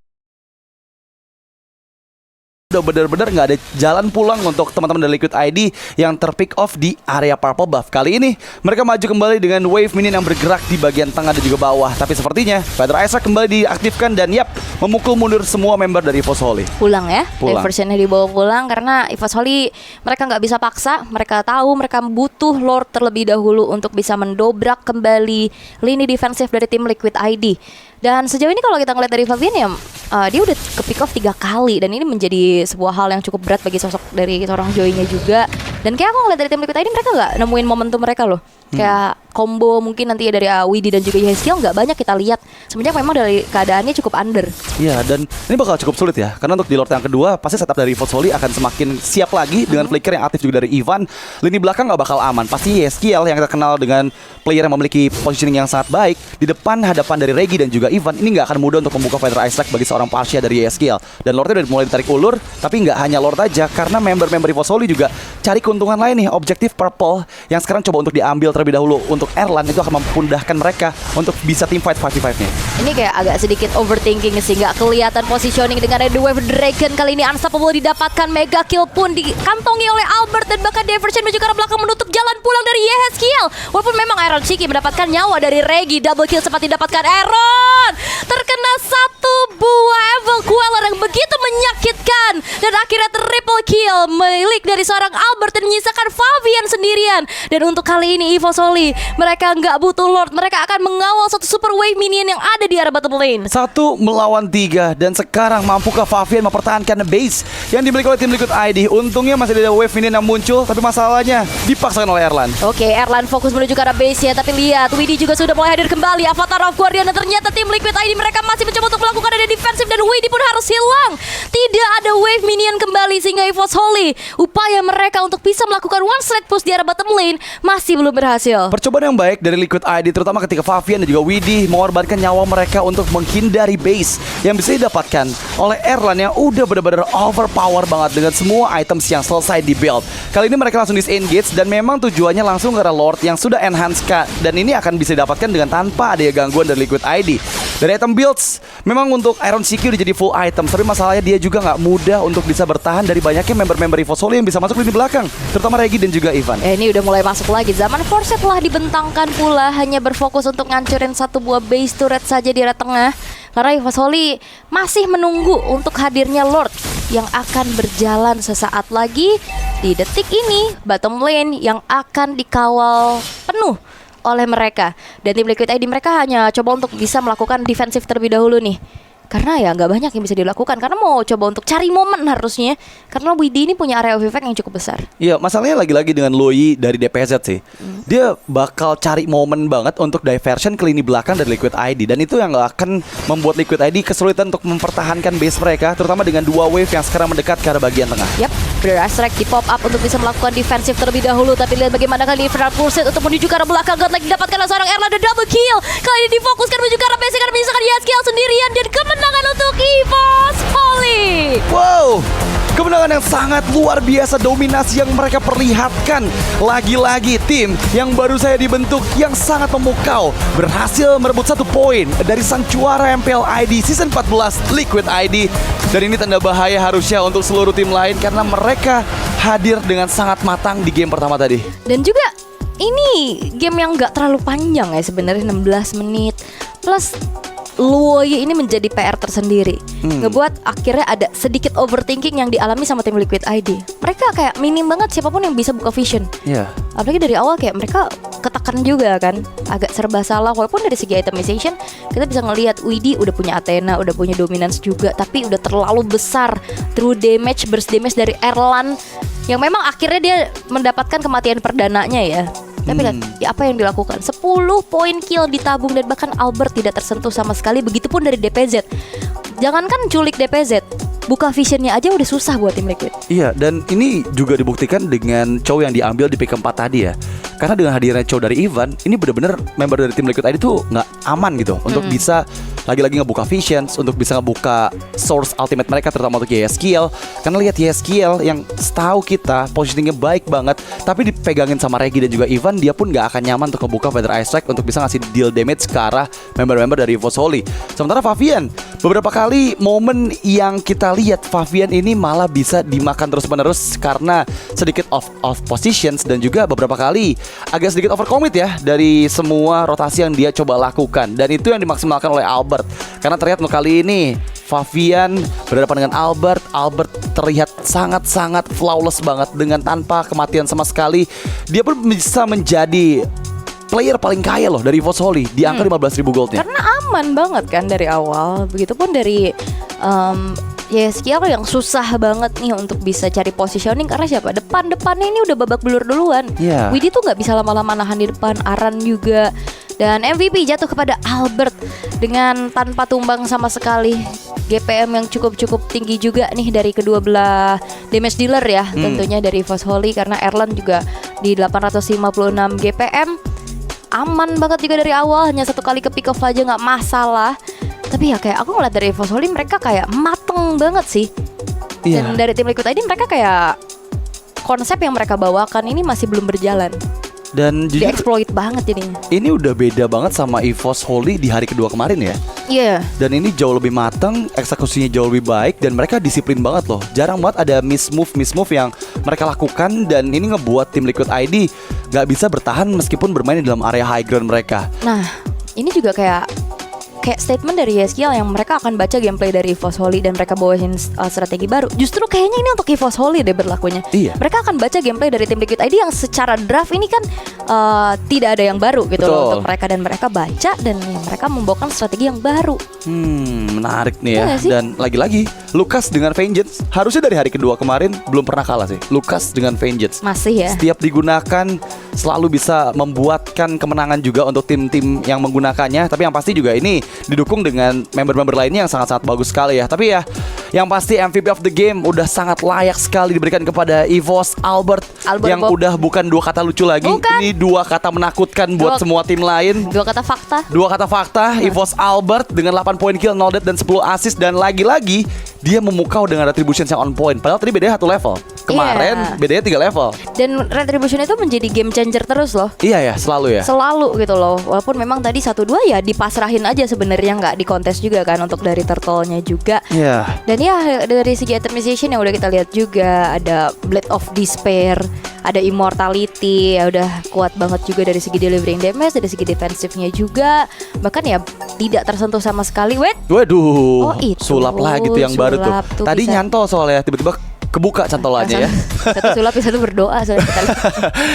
udah bener-bener nggak ada jalan pulang untuk teman-teman dari Liquid ID yang terpick off di area purple buff. Kali ini mereka maju kembali dengan wave minion yang bergerak di bagian tengah dan juga bawah. Tapi sepertinya Feather Isaac kembali diaktifkan dan yap, memukul mundur semua member dari EVOS Holy. Pulang ya, Pulang. diversionnya dibawa pulang karena EVOS Holy mereka nggak bisa paksa. Mereka tahu mereka butuh Lord terlebih dahulu untuk bisa mendobrak kembali lini defensif dari tim Liquid ID. Dan sejauh ini kalau kita ngeliat dari Fabian ya, dia udah ke pick off 3 kali dan ini menjadi sebuah hal yang cukup berat bagi sosok dari seorang Joy-nya juga. Dan kayak aku ngeliat dari tim Liquid ID mereka nggak nemuin momentum mereka loh. Kayak combo mungkin nanti ya dari Widi dan juga Yeskiel nggak banyak kita lihat. Sebenarnya memang dari keadaannya cukup under. Iya, dan ini bakal cukup sulit ya, karena untuk di Lord yang kedua pasti setup dari EVOS Holy akan semakin siap lagi dengan flicker yang aktif juga dari Ivan. Lini belakang nggak bakal aman. Pasti Yeskiel yang terkenal dengan player yang memiliki positioning yang sangat baik di depan hadapan dari Regi dan juga Ivan, ini nggak akan mudah untuk membuka Feather Isaac bagi seorang Parsia dari Yeskiel. Dan Lordnya udah mulai ditarik ulur, tapi nggak hanya Lord aja, karena member-member EVOS Holy juga cari keuntungan lain nih. Objektif Purple yang sekarang coba untuk diambil terlebih dahulu untuk Erlan itu akan memudahkan mereka untuk bisa team fight 5v5-nya. Ini kayak agak sedikit overthinking sih, nggak kelihatan positioning dengan Red Wave Dragon. Kali ini Unstoppable didapatkan, mega kill pun dikantongi oleh Albert dan bahkan diversion menuju ke arah belakang menutup jalan pulang dari Yeskiel. Walaupun memang Iron Chiki mendapatkan nyawa dari Regi, double kill sempat didapatkan Aaron. Terkena satu buah Evil Queller yang begitu menyakitkan dan akhirnya triple kill milik dari seorang Albert dan menyisakan Fabian sendirian. Dan untuk kali ini EVOS Holy mereka nggak butuh Lord, mereka akan mengawal satu super wave minion yang ada di arah bottom lane. 1 melawan 3 dan sekarang mampukah Fabian mempertahankan base yang dimiliki oleh tim Liquid ID? Untungnya masih ada wave minion yang muncul, tapi masalahnya dipaksakan oleh Erlan. Oke, Erlan fokus menuju ke arah base ya, tapi lihat Widi juga sudah mulai hadir kembali, Avatar of Guardian, dan ternyata tim Liquid ID mereka masih mencoba untuk melakukan ada defensif dan Widi pun harus hilang. Tidak ada wave minion kembali sehingga EVOS Holy upaya mereka untuk bisa melakukan one slide push di arah bottom lane masih belum berhasil. Percobaan yang baik dari Liquid ID terutama ketika Fabian dan juga Widi mengorbankan nyawa mereka untuk menghindari base yang bisa didapatkan oleh Erlan yang udah benar-benar overpower banget dengan semua items yang selesai di build. Kali ini mereka langsung disengage dan memang tujuannya langsung ke arah Lord yang sudah enhance K, dan ini akan bisa didapatkan dengan tanpa ada gangguan dari Liquid ID. Dari item builds, memang untuk Iron CQ udah jadi full item, tapi masalahnya dia juga nggak mudah untuk bisa bertahan dari banyaknya member-member EVOS Holy yang bisa masuk lini belakang, terutama Regi dan juga Ivan. Ini udah mulai masuk lagi. Zaman Force telah dibentangkan pula, hanya berfokus untuk ngancurin satu buah base turret saja di area tengah. Karena EVOS Holy masih menunggu untuk hadirnya Lord yang akan berjalan sesaat lagi di detik ini. Bottom lane yang akan dikawal penuh oleh mereka. Dan tim Liquid ID mereka hanya coba untuk bisa melakukan defensif terlebih dahulu nih. Karena ya nggak banyak yang bisa dilakukan, karena mau coba untuk cari momen harusnya, karena Widi ini punya area of effect yang cukup besar. Iya, masalahnya lagi-lagi dengan Loi dari DPZ sih. Dia bakal cari momen banget untuk diversion ke lini belakang dari Liquid ID, dan itu yang nggak akan membuat Liquid ID kesulitan untuk mempertahankan base mereka, terutama dengan dua wave yang sekarang mendekat ke arah bagian tengah. Yap, Prayer Strike di pop up untuk bisa melakukan defensif terlebih dahulu, tapi lihat bagaimana kali Infernal Pursuit untuk menuju ke arah belakang. Godlike didapatkan oleh seorang Erlan dan double kill. Kali ini difokuskan menuju ke arah base karena menyisakan Yeskiel sendirian dan kemenangan untuk EVOS Holy. Wow, kemenangan yang sangat luar biasa, dominasi yang mereka perlihatkan. Lagi-lagi tim yang baru saya dibentuk yang sangat memukau berhasil merebut 1 poin dari sang juara MPL ID Season 14 Liquid ID. Dan ini tanda bahaya harusnya untuk seluruh tim lain karena mereka hadir dengan sangat matang di game pertama tadi. Dan juga ini game yang gak terlalu panjang ya sebenarnya, 16 menit. Plus Loi ini menjadi PR tersendiri, ngebuat akhirnya ada sedikit overthinking yang dialami sama tim Liquid ID. Mereka kayak minim banget siapapun yang bisa buka vision. Iya. Apalagi dari awal kayak mereka ketekan juga kan, agak serba salah. Walaupun dari segi itemization kita bisa ngelihat Widi udah punya Athena, udah punya dominance juga, tapi udah terlalu besar true damage, burst damage dari Erlan yang memang akhirnya dia mendapatkan kematian perdananya ya. Tapi lihat ya apa yang dilakukan, 10 poin kill ditabung dan bahkan Albert tidak tersentuh sama sekali. Begitupun dari DPZ. Jangankan culik DPZ, buka visionnya aja udah susah buat tim Liquid. Iya, dan ini juga dibuktikan dengan Chow yang diambil di pick 4 tadi ya. Karena dengan hadirnya Chow dari Ivan, ini benar-benar member dari tim Liquid ID tuh nggak aman gitu untuk bisa lagi-lagi ngebuka Visions untuk bisa ngebuka source ultimate mereka, terutama untuk YSKL. Karena lihat YSKL yang setahu kita positioningnya baik banget, tapi dipegangin sama Regi dan juga Ivan, dia pun gak akan nyaman untuk ngebuka Feather Eye Strike untuk bisa ngasih deal damage ke arah member-member dari EVOS Holy. Sementara Favian, beberapa kali momen yang kita lihat Favian ini malah bisa dimakan terus-menerus karena sedikit off positions dan juga beberapa kali agak sedikit overcommit ya dari semua rotasi yang dia coba lakukan, dan itu yang dimaksimalkan oleh Albert. Karena terlihat kali ini Favian berhadapan dengan Albert terlihat sangat-sangat flawless banget dengan tanpa kematian sama sekali. Dia pun bisa menjadi player paling kaya loh dari EVOS Holy di angka 15.000 goldnya. Karena aman banget kan dari awal. Begitupun dari YSKL yang susah banget nih untuk bisa cari positioning karena siapa? Depannya ini udah babak belur duluan. Widhi tuh nggak bisa lama-lama nahan di depan, Aran juga. Dan MVP jatuh kepada Albert dengan tanpa tumbang sama sekali. GPM yang cukup tinggi juga nih dari kedua belah damage dealer ya, tentunya dari EVOS Holy, karena Erlan juga di 856 GPM. Aman banget juga dari awal, hanya satu kali ke pick off aja nggak masalah. Tapi ya kayak aku ngeliat dari EVOS Holy mereka kayak mateng banget sih. Dan dari tim Liquid ID mereka kayak konsep yang mereka bawakan ini masih belum berjalan. Dan jujur di-exploit banget jadinya. Ini udah beda banget sama EVOS Holy di hari kedua kemarin ya. Iya. Dan ini jauh lebih matang, eksekusinya jauh lebih baik, dan mereka disiplin banget loh. Jarang banget ada miss move yang mereka lakukan, dan ini ngebuat tim Liquid ID gak bisa bertahan meskipun bermain di dalam area high ground mereka. Nah, ini juga kayak statement dari YSKL yang mereka akan baca gameplay dari EVOS Holy dan mereka bawain strategi baru. Justru kayaknya ini untuk EVOS Holy deh berlakunya. Iya. Mereka akan baca gameplay dari tim Liquid ID yang secara draft ini kan tidak ada yang baru gitu loh untuk mereka, dan mereka baca dan mereka membawakan strategi yang baru. Menarik nih ya. Iya Dan lagi-lagi Lucas dengan Vengeance harusnya dari hari kedua kemarin belum pernah kalah sih. Lucas dengan Vengeance masih ya. Setiap digunakan selalu bisa membuatkan kemenangan juga untuk tim-tim yang menggunakannya. Tapi yang pasti juga ini didukung dengan member-member lainnya yang sangat-sangat bagus sekali ya. Tapi ya, yang pasti MVP of the game udah sangat layak sekali diberikan kepada EVOS Albert yang Bob. Udah bukan dua kata lucu lagi. Bukan. Ini dua kata menakutkan buat semua tim lain. Dua kata fakta. EVOS Albert dengan 8 poin kill, 0 death dan 10 assist, dan lagi-lagi dia memukau dengan retribution yang on point. Padahal tadi bedanya 1 level. Kemarin bedanya 3 level. Dan retribution itu menjadi game changer terus loh. Iya ya, selalu ya. Selalu gitu loh. Walaupun memang tadi 1-2 ya dipasrahin aja sebenarnya, nggak dikontes juga kan untuk dari turtle-nya juga. Iya. Dan ya dari segi itemization yang udah kita lihat juga, ada Blade of Despair, ada Immortality, ya udah kuat banget juga dari segi delivering damage, dari segi defensifnya juga. Bahkan ya tidak tersentuh sama sekali. Waduh, itu sulap lagi tuh yang baru tuh. Tadi bisa nyantol soalnya tiba-tiba kebuka cantolannya ya. Satu sulap, satu berdoa soalnya kita lihat.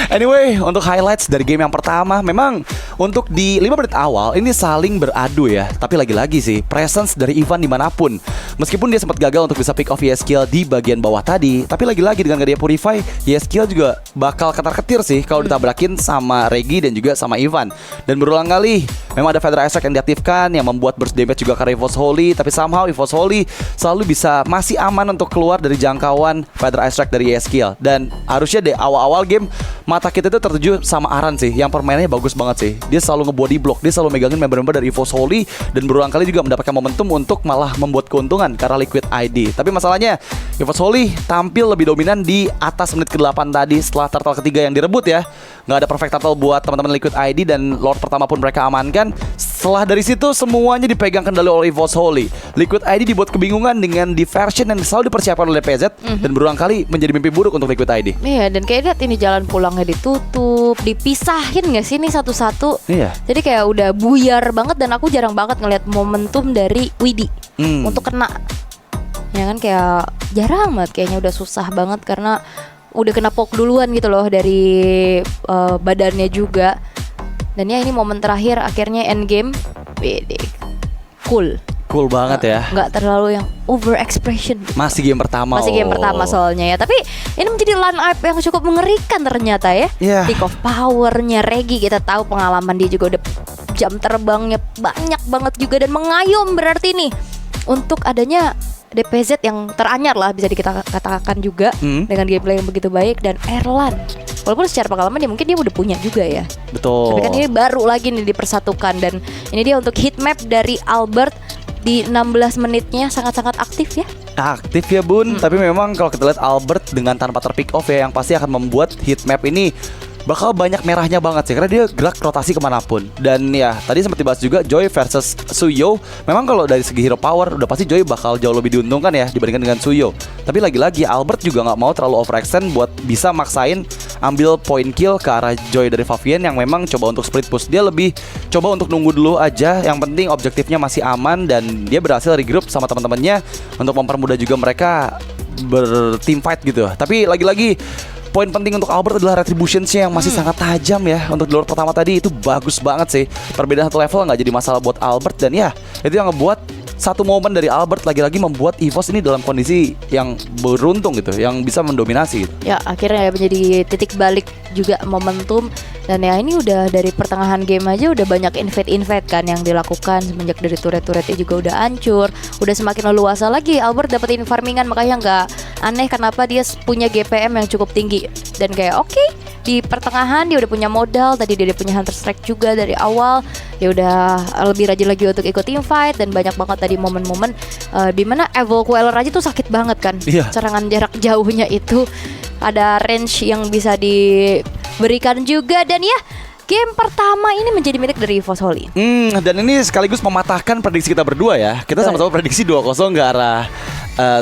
Anyway, untuk highlights dari game yang pertama, memang untuk di 5 menit awal ini saling beradu ya. Tapi lagi-lagi sih presence dari Ivan dimanapun. Meskipun dia sempat gagal untuk bisa pick off YSKL di bagian bawah tadi, tapi lagi-lagi dengan gak dia purify, YSKL juga bakal ketar-ketir sih kalau ditabrakin sama Regi dan juga sama Ivan. Dan berulang kali memang ada Feather Eye Strike yang diaktifkan yang membuat burst damage juga ke EVOS Holy, tapi somehow EVOS Holy selalu bisa masih aman untuk keluar dari jangkauan Feather Eye Strike dari YSKL. Dan harusnya deh awal-awal game mata kita itu tertuju sama Aran sih, yang permainannya bagus banget sih. Dia selalu ngebody block, dia selalu megangin member-member dari EVOS Holy, dan berulang kali juga mendapatkan momentum untuk malah membuat keuntungan karena Liquid ID. Tapi masalahnya EVOS Holy tampil lebih dominan di atas menit ke-8 tadi setelah turtle ketiga yang direbut ya. Nggak ada perfect turtle buat teman-teman Liquid ID, dan Lord pertama pun mereka amankan. Setelah dari situ semuanya dipegang kendali oleh EVOS Holy. Liquid ID dibuat kebingungan dengan diversion yang selalu dipersiapkan oleh PZ, dan berulang kali menjadi mimpi buruk untuk Liquid ID. Iya, dan kayak lihat ini jalan pulangnya ditutup, dipisahin nggak sih ini satu-satu. Iya. Jadi kayak udah buyar banget, dan aku jarang banget ngelihat momentum dari Widhi untuk kena. Ya kan, kayak jarang banget, kayaknya udah susah banget karena udah kena poke duluan gitu loh dari badannya juga. Dan ya ini momen terakhir akhirnya endgame. Wede. Cool banget ya. Nggak terlalu yang over expression. Masih game pertama. Soalnya ya. Tapi ini menjadi line up yang cukup mengerikan ternyata ya. Pick of powernya Regi, kita tahu pengalaman dia juga udah, jam terbangnya banyak banget juga, dan mengayom berarti nih untuk adanya DPZ yang teranyar lah bisa kita katakan juga dengan gameplay yang begitu baik. Dan Erlan Walaupun secara pengalaman mungkin dia udah punya juga ya. Betul. Tapi kan ini baru lagi nih dipersatukan. Dan ini dia untuk heat map dari Albert di 16 menitnya sangat-sangat aktif ya. Aktif ya Bun, tapi memang kalau kita lihat Albert dengan tanpa terpick off ya, yang pasti akan membuat heat map ini bakal banyak merahnya banget sih, karena dia gerak rotasi kemanapun. Dan ya tadi sempat dibahas juga Joy versus Suyo. Memang kalau dari segi hero power udah pasti Joy bakal jauh lebih diuntungkan ya dibandingkan dengan Suyo. Tapi lagi-lagi Albert juga nggak mau terlalu overextend buat bisa maksain ambil point kill ke arah Joy dari Favian yang memang coba untuk split push. Dia lebih coba untuk nunggu dulu aja, yang penting objektifnya masih aman, dan dia berhasil regroup sama teman-temannya untuk mempermudah juga mereka berteam fight gitu. Tapi lagi-lagi poin penting untuk Albert adalah retributions-nya yang masih sangat tajam ya. Untuk di Lord pertama tadi itu bagus banget sih. Perbedaan satu level nggak jadi masalah buat Albert. Dan ya itu yang ngebuat satu momen dari Albert lagi-lagi membuat EVOS ini dalam kondisi yang beruntung gitu, yang bisa mendominasi gitu. Ya akhirnya menjadi titik balik juga momentum. Dan ya ini udah dari pertengahan game aja udah banyak invade kan yang dilakukan. Semenjak dari turret-turretnya juga udah hancur, udah semakin leluasa lagi Albert dapetin farmingan. Makanya nggak aneh kenapa dia punya GPM yang cukup tinggi. Dan kayak oke, di pertengahan dia udah punya modal. Tadi dia udah punya Hunter Strike juga dari awal. Dia udah lebih rajin lagi untuk ikut team fight. Dan banyak banget tadi momen-momen dimana Evil Queller aja tuh sakit banget kan. Serangan jarak jauhnya itu ada range yang bisa diberikan juga. Dan ya game pertama ini menjadi milik dari EVOS Holy. Dan ini sekaligus mematahkan prediksi kita berdua ya. Kita sama-sama prediksi 2-0 ke arah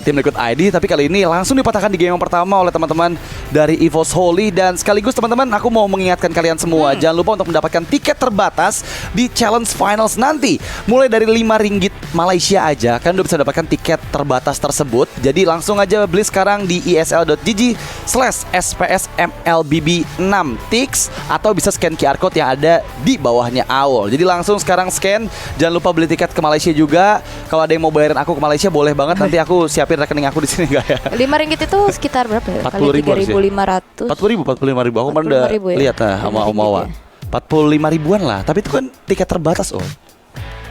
tim Liquid ID. Tapi kali ini langsung dipatahkan di game yang pertama oleh teman-teman dari EVOS Holy. Dan sekaligus teman-teman, aku mau mengingatkan kalian semua, jangan lupa untuk mendapatkan tiket terbatas di Challenge Finals nanti. Mulai dari Rp5 Malaysia aja, kalian udah bisa mendapatkan tiket terbatas tersebut. Jadi langsung aja beli sekarang di esl.gg/SPSMLBB6tix, atau bisa scan QR code yang ada di bawahnya AWOL. Jadi langsung sekarang scan. Jangan lupa beli tiket ke Malaysia juga. Kalau ada yang mau bayarin aku ke Malaysia boleh banget, nanti aku siapin rekening aku di sini enggak ya? Rp5 itu sekitar berapa ya? 40.000 3.500. 45.000 aku kemarin udah ya? lihat sama Om Awa. 45 ribuan lah, tapi itu kan tiket terbatas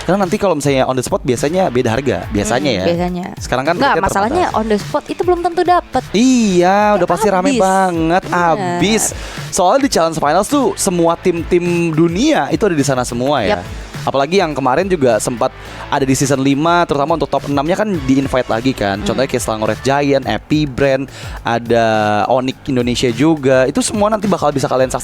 Karena nanti kalau misalnya on the spot biasanya beda harga, biasanya ya. Biasanya. Sekarang kan nggak, tiket masalahnya terbatas. On the spot itu belum tentu dapat. Iya, udah pasti rame Abis. banget, abis. Soalnya di Challenge Finals tuh semua tim-tim dunia itu ada di sana semua ya. Apalagi yang kemarin juga sempat ada di season 5, terutama untuk top 6-nya kan di-invite lagi kan. Contohnya kayak Selangor Red Giant, Epi Brand, ada Onyx Indonesia juga. Itu semua nanti bakal bisa kalian saksikan